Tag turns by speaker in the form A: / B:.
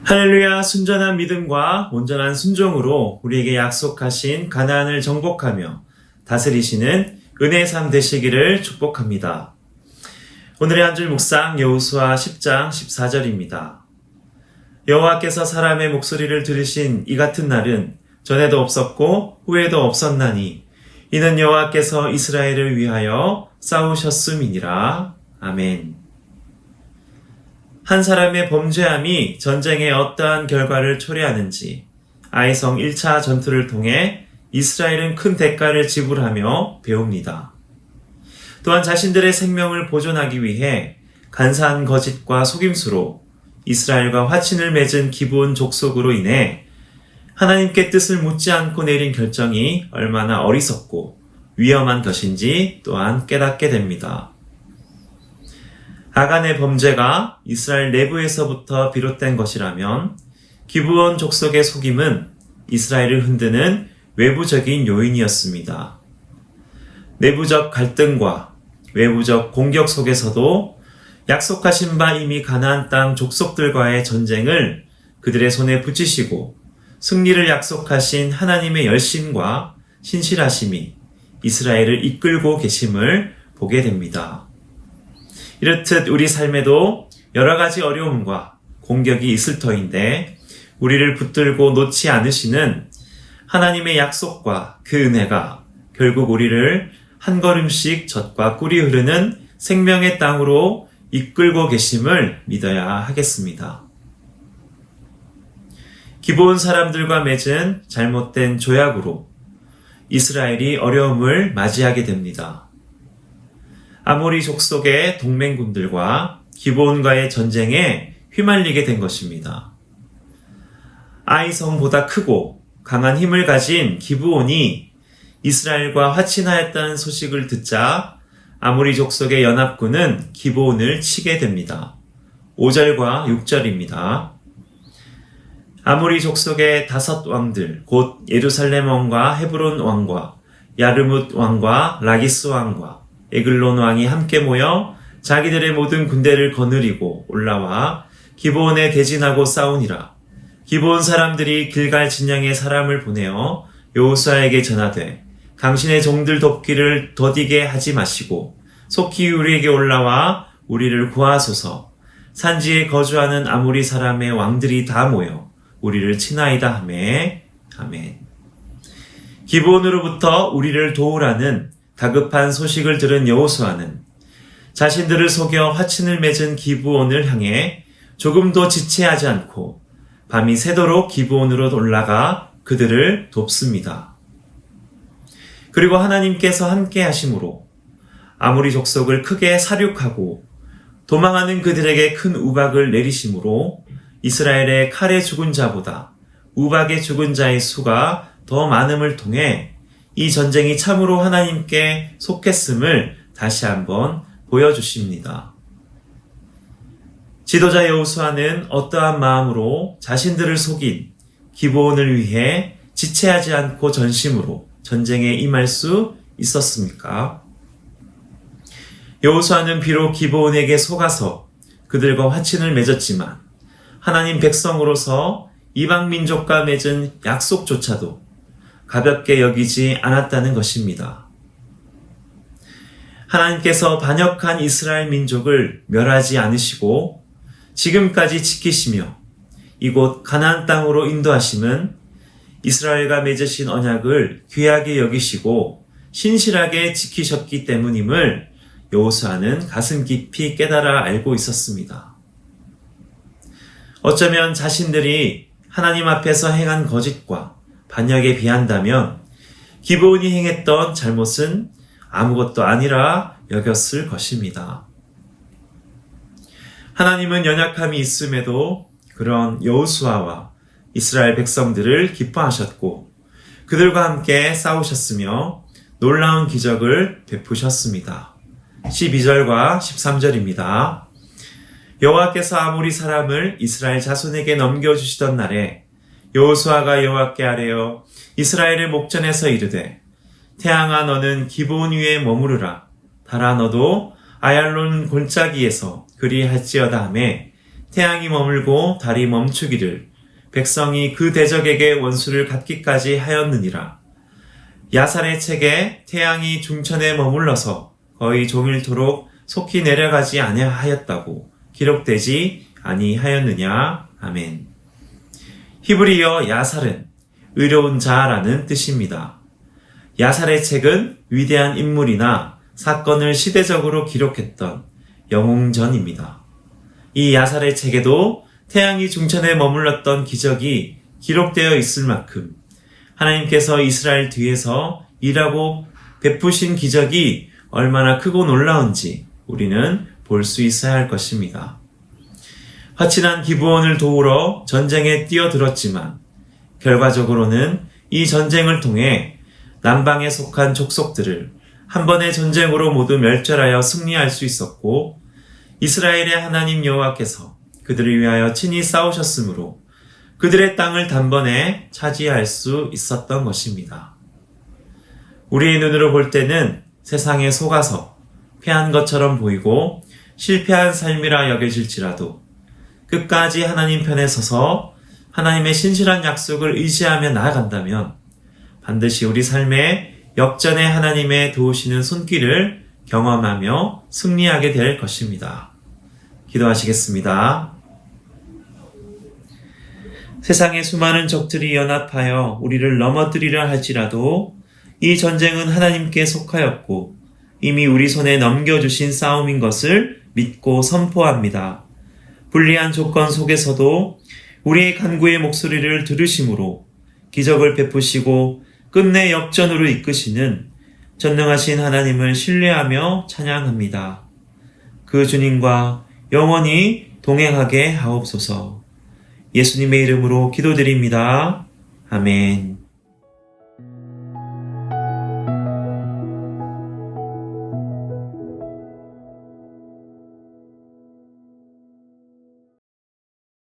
A: 할렐루야. 순전한 믿음과 온전한 순종으로 우리에게 약속하신 가나안을 정복하며 다스리시는 은혜의 삶 되시기를 축복합니다. 오늘의 한 줄 묵상 여호수아 10장 14절입니다. 여호와께서 사람의 목소리를 들으신 이 같은 날은 전에도 없었고 후에도 없었나니 이는 여호와께서 이스라엘을 위하여 싸우셨음이니라. 아멘. 한 사람의 범죄함이 전쟁에 어떠한 결과를 초래하는지 아이성 1차 전투를 통해 이스라엘은 큰 대가를 지불하며 배웁니다. 또한 자신들의 생명을 보존하기 위해 간사한 거짓과 속임수로 이스라엘과 화친을 맺은 기브온 족속으로 인해 하나님께 뜻을 묻지 않고 내린 결정이 얼마나 어리석고 위험한 것인지 또한 깨닫게 됩니다. 아간의 범죄가 이스라엘 내부에서부터 비롯된 것이라면 기브온 족속의 속임은 이스라엘을 흔드는 외부적인 요인이었습니다. 내부적 갈등과 외부적 공격 속에서도 약속하신 바 이미 가나안 땅 족속들과의 전쟁을 그들의 손에 붙이시고 승리를 약속하신 하나님의 열심과 신실하심이 이스라엘을 이끌고 계심을 보게 됩니다. 이렇듯 우리 삶에도 여러 가지 어려움과 공격이 있을 터인데 우리를 붙들고 놓지 않으시는 하나님의 약속과 그 은혜가 결국 우리를 한 걸음씩 젖과 꿀이 흐르는 생명의 땅으로 이끌고 계심을 믿어야 하겠습니다. 기브온 사람들과 맺은 잘못된 조약으로 이스라엘이 어려움을 맞이하게 됩니다. 아모리 족속의 동맹군들과 기브온과의 전쟁에 휘말리게 된 것입니다. 아이성보다 크고 강한 힘을 가진 기브온이 이스라엘과 화친하였다는 소식을 듣자 아모리 족속의 연합군은 기브온을 치게 됩니다. 5절과 6절입니다. 아모리 족속의 5 왕들 곧 예루살렘 왕과 헤브론 왕과 야르뭇 왕과 라기스 왕과 에글론 왕이 함께 모여 자기들의 모든 군대를 거느리고 올라와 기브온에 대진하고 싸우니라. 기브온 사람들이 길갈 진영에 사람을 보내어 여호수아에게 전하되 당신의 종들 돕기를 더디게 하지 마시고 속히 우리에게 올라와 우리를 구하소서. 산지에 거주하는 아모리 사람의 왕들이 다 모여 우리를 치나이다 하매. 아멘. 기브온으로부터 우리를 도우라는 다급한 소식을 들은 여호수아는 자신들을 속여 화친을 맺은 기브온을 향해 조금도 지체하지 않고 밤이 새도록 기브온으로 올라가 그들을 돕습니다. 그리고 하나님께서 함께 하심으로 아모리 족속을 크게 사륙하고 도망하는 그들에게 큰 우박을 내리심으로 이스라엘의 칼에 죽은 자보다 우박에 죽은 자의 수가 더 많음을 통해 이 전쟁이 참으로 하나님께 속했음을 다시 한번 보여주십니다. 지도자 여호수아는 어떠한 마음으로 자신들을 속인 기브온을 위해 지체하지 않고 전심으로 전쟁에 임할 수 있었습니까? 여호수아는 비록 기브온에게 속아서 그들과 화친을 맺었지만 하나님 백성으로서 이방 민족과 맺은 약속조차도 가볍게 여기지 않았다는 것입니다. 하나님께서 반역한 이스라엘 민족을 멸하지 않으시고 지금까지 지키시며 이곳 가나안 땅으로 인도하심은 이스라엘과 맺으신 언약을 귀하게 여기시고 신실하게 지키셨기 때문임을 여호수아는 가슴 깊이 깨달아 알고 있었습니다. 어쩌면 자신들이 하나님 앞에서 행한 거짓과 반역에 비한다면 기브온이 행했던 잘못은 아무것도 아니라 여겼을 것입니다. 하나님은 연약함이 있음에도 그런 여호수아와 이스라엘 백성들을 기뻐하셨고 그들과 함께 싸우셨으며 놀라운 기적을 베푸셨습니다. 12절과 13절입니다. 여호와께서 아모리 사람을 이스라엘 자손에게 넘겨주시던 날에 여호수아가 여호와께 아뢰어 이스라엘의 목전에서 이르되 태양아 너는 기브온 위에 머무르라 달아 너도 아얄론 골짜기에서 그리할지어다 하매 태양이 머물고 달이 멈추기를 백성이 그 대적에게 원수를 갚기까지 하였느니라. 야살의 책에 태양이 중천에 머물러서 거의 종일토록 속히 내려가지 아니하였다고 기록되지 아니하였느냐. 아멘. 히브리어 야살은 의로운 자라는 뜻입니다. 야살의 책은 위대한 인물이나 사건을 시대적으로 기록했던 영웅전입니다. 이 야살의 책에도 태양이 중천에 머물렀던 기적이 기록되어 있을 만큼 하나님께서 이스라엘 뒤에서 일하고 베푸신 기적이 얼마나 크고 놀라운지 우리는 볼 수 있어야 할 것입니다. 화친한 기브온을 도우러 전쟁에 뛰어들었지만 결과적으로는 이 전쟁을 통해 남방에 속한 족속들을 한 번의 전쟁으로 모두 멸절하여 승리할 수 있었고 이스라엘의 하나님 여호와께서 그들을 위하여 친히 싸우셨으므로 그들의 땅을 단번에 차지할 수 있었던 것입니다. 우리의 눈으로 볼 때는 세상에 속아서 패한 것처럼 보이고 실패한 삶이라 여겨질지라도 끝까지 하나님 편에 서서 하나님의 신실한 약속을 의지하며 나아간다면 반드시 우리 삶에 역전의 하나님의 도우시는 손길을 경험하며 승리하게 될 것입니다. 기도하시겠습니다. 세상의 수많은 적들이 연합하여 우리를 넘어뜨리려 할지라도 이 전쟁은 하나님께 속하였고 이미 우리 손에 넘겨주신 싸움인 것을 믿고 선포합니다. 불리한 조건 속에서도 우리의 간구의 목소리를 들으심으로 기적을 베푸시고 끝내 역전으로 이끄시는 전능하신 하나님을 신뢰하며 찬양합니다. 그 주님과 영원히 동행하게 하옵소서. 예수님의 이름으로 기도드립니다. 아멘.